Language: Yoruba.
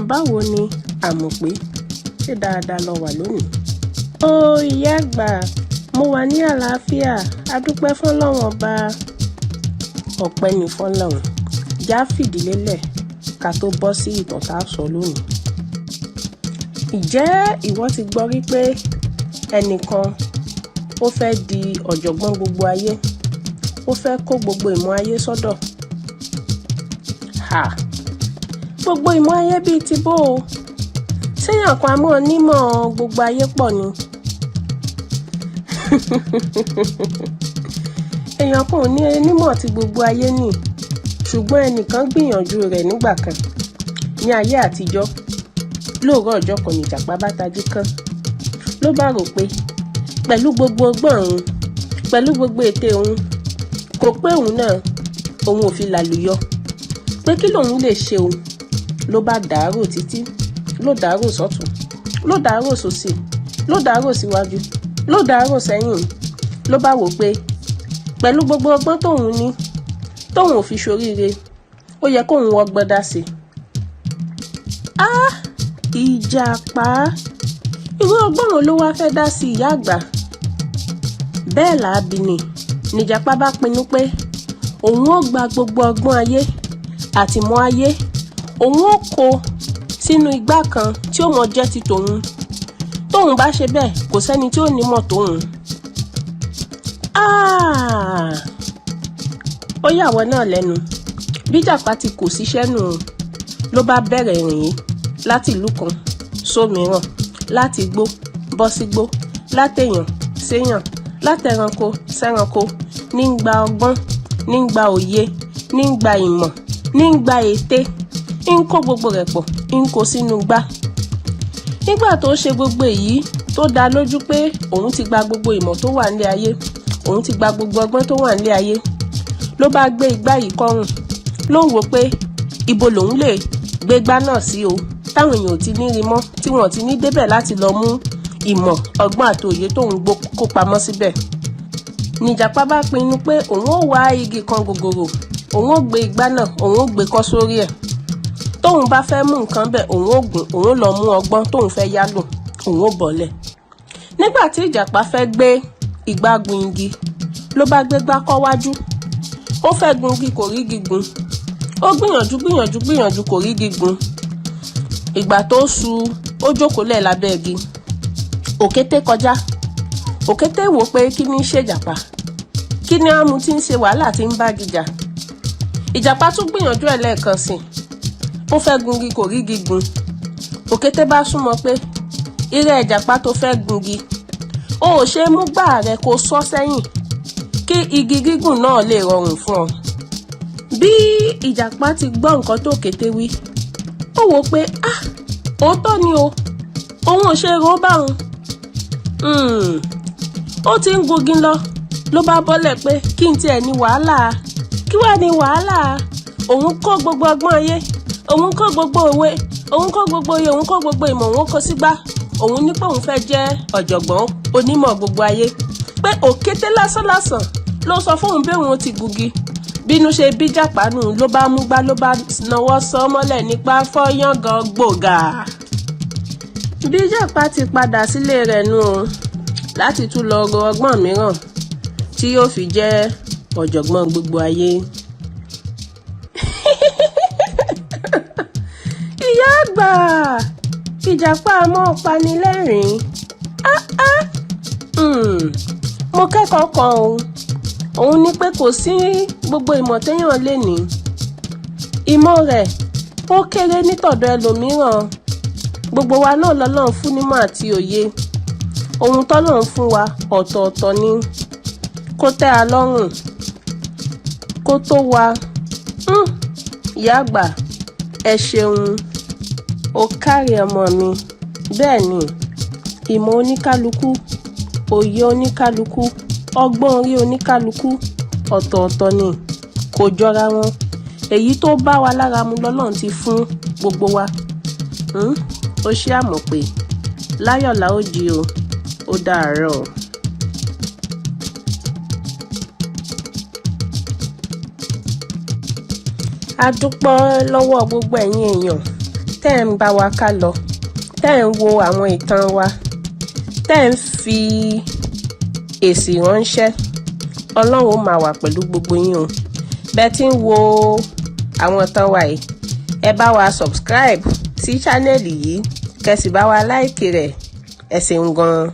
Báwo ni àmọ̀pé ṣé dáadáa lọ wà lónìí? Ó ìyá àgbà, mo wà ní àlàáfíà, a dúpẹ́ fọ́lọ́run ọba. Ọpẹ́ ni fọ́lọ́run. Já fìdílélẹ̀ ká tó bọ́ sí ìtàn tá a sọ lónìí. Ǹjẹ́ ìwọ ti gbọ́ rí pé ẹnìkan ó fẹ́ di ọ̀jọ̀gbọ́n gbogbo ayé, ó fẹ́ kó gbogbo ìmọ̀ ayé sọ́dọ̀? Gbogbo ìmọ̀ ayé bíi ti bó o? Séèyàn kan mọ́ nímọ̀ gbogbo ayé pọ̀ ni? Èèyàn kan ò ní nímọ̀ ti gbogbo ayé nì, ṣùgbọ́n ẹnìkan gbìyànjú rẹ̀ nígbà kan ní ayé àtijọ́. Lóòrọ̀ ọjọ́ kan ní Ìjàpá bá tají kán. Ló bá rò pé pẹ̀lú gbogbo ọgbọ́n òun, pẹ̀lú gbogbo ète òun, kò pé òun náà òun ò fi làlùyọ. Pé kí lòun lè ṣe òun? Ló bá dàárò títí, ló dàárò sọ́tún, ló dàárò sósì, ló dàárò síwájú, ló dàárò sẹ́yìn. Ló bá wò pé pẹ̀lú gbogbo ọgbọ́n tóun ní, tóun ò fi ṣoríire, ó yẹ kóun wọgbọ́n dá sí. Ìjàpá, irú ọgbọ́n wo ló wá fẹ́ dá sí ìyá àgbà? Bẹ́ẹ̀ làábi ni Ìjàpá bá pinnu pé òun ó gba gbogbo ọgbọ́n ayé àtìmọ̀ ayé, òun ó kó sínú igbá kan tí ó mọ jẹ́ ti tòun. Tóun bá ṣe bẹ́ẹ̀, kò sẹ́ni tí ó nímọ̀ tóun. Ó yàwó náà lẹ́nu. Bí Ìjàpá ti kò síṣẹ́ nù, ló bá bẹ̀rẹ̀ ìrìn láti ìlú kan sómìíràn, láti igbó bọ́ sígbó, látèèyàn séèyàn, látẹranko sẹ́ranko, ní ń gba ọgbọ́n, ní ń gba òye, ní ń gba ìmọ̀, ní ń gba ète, ń kó gbogbo rẹ̀ pọ̀, ń kó sínú igbá. Nígbà tó ṣe gbogbo èyí tó dá lójú pé òun ti gba gbogbo ìmọ̀ tó wà nílé ayé, òun ti gba gbogbo ọgbọ́n tó wà nílé ayé, ló bá gbé igbá yìí kọ́rùn. Ló ń wò pé ibo lòun lè gbé igbá náà sí o, táwọn èèyàn ò ti ní rí mọ́, tí wọ́n ti ní débẹ̀ láti lọ mú ìmọ̀, ọgbọ́n àti òye tóun kó pamọ́ síbẹ̀. Ní Ìjàpá bá pinnu pé òun ó wá igi kan gògòrò, òun ó gbé igbá náà, òun ó gbé kọ́ sórí ẹ̀. Tóun bá fẹ́ mú nǹkan bẹ̀, òun ó gùn, òun ó lọ mú ọgbọ́n tóun fẹ́ yálò, òun ó bọ̀lẹ̀. Nígbà tí Ìjàpá fẹ́ gbé igbá gun igi, ló bá gbé igbá kọ́ wájú. Ó fẹ́ gun igi, kò rí igi gun. Ó gbìyànjú kò rí igi gun. Ìgbà tó sú, ó jókòó lẹ̀ lábẹ́ igi. Òkété kọjá. Òkété wò pé kí ni ṣe Ìjàpá? Kí ni àmú tí ń ṣe wàhálà tí ń bá gíjà? Ìjàpá tún gbìyànjú ẹ̀ lẹ́ẹ̀kan sí. Ó fẹ́ gun igi, kò rí igi gun. Òkété bá súnmọ́ pé irẹ́ Ìjàpá tó fẹ́ gun igi, ó ò ṣe mú gbà rẹ̀ kó sọ́ sẹ́yìn kí igi gígùn náà lè rọrùn fún ọ. Bí Ìjàpá ti gbọ́ nǹkan tó Òkété wí, ó wò pé òótọ́ ni o, òun ò ṣe rò bá òun. Ó ti ń gungi lọ, ló bá bọ́lẹ̀ pé kí n tiẹ̀ ní wàhálà, kí wàá ní wàhálà? Òun kó gbogbo ọgbọ́n ayé, òun kó gbogbo òwe, òun kó gbogbo oyè, òun kó gbogbo ìmọ̀, òun kó sígbá. Òun ní pé òun fẹ́ jẹ́ ọ̀jọ̀gbọ́n onímọ̀ gbogbo ayé. Pé Òkété lásán ló sọ fóun pé òun ti gungi. Bínú ṣe bí Ìjàpá nù, ló bá mú gbá, ló bá nawọ́ sọ mọ́lẹ̀ nípa fọ́yángàn gbòógà. Bí Ìjàpá ti padà sílé rẹ̀ nù o, láti tún lọ ro ọgbọ́n mìíràn tí yóò fi jẹ́ ọ̀jọ̀gbọ́n gbogbo ayé. Ìyá àgbà, Ìjàpá mọ́ panilẹ́rìn-ín. Mo kẹ́kọ̀ọ́ kan òun ní pé kò sí gbogbo ìmọ̀ téèyàn lè ní. Ìmọ̀ rẹ̀ ó kéré nítọ̀dọ̀ ẹlòmíràn. Gbogbo wa náà lọ́lọ́run fún nímọ̀ àti òye. Ohun tọ́lọ́run fún wa ọ̀tọ̀ọ̀tọ̀ ni. Kó tẹ́ a lọ́rùn, kó tó wa. Ìyá àgbà, ẹ ṣeun, ó káre ọmọ mi. Bẹ́ẹ̀ ni, ìmọ̀ oníkálukú, òye oníkálukú, ọgbọ́n orí oníkálukú ọ̀tọ̀ọ̀tọ̀ ni, kò jọra wọn. Èyí tó bá wa lára mu lọ́lọ́run ti fún gbogbo wa. Ó ṣe àmọ̀ pé láyọ̀ la ó jí o, ó dàárọ̀. A dúpẹ́ lọ́wọ́ gbogbo ẹ̀yin èèyàn tẹ́ ń bá wa ká lọ, tẹ́ ń wo àwọn ìtàn wa, tẹ́ ń fi èsì ránṣẹ́. Ọlọ́run ó máa wà pẹ̀lú gbogbo yín o. Bẹ́ẹ̀ tí ń wo àwọn ìtàn wa yìí, ẹ bá wa subscribe sí channel yìí, kẹ́ sì bá wa like rẹ̀. Ẹ ṣeun gan-an.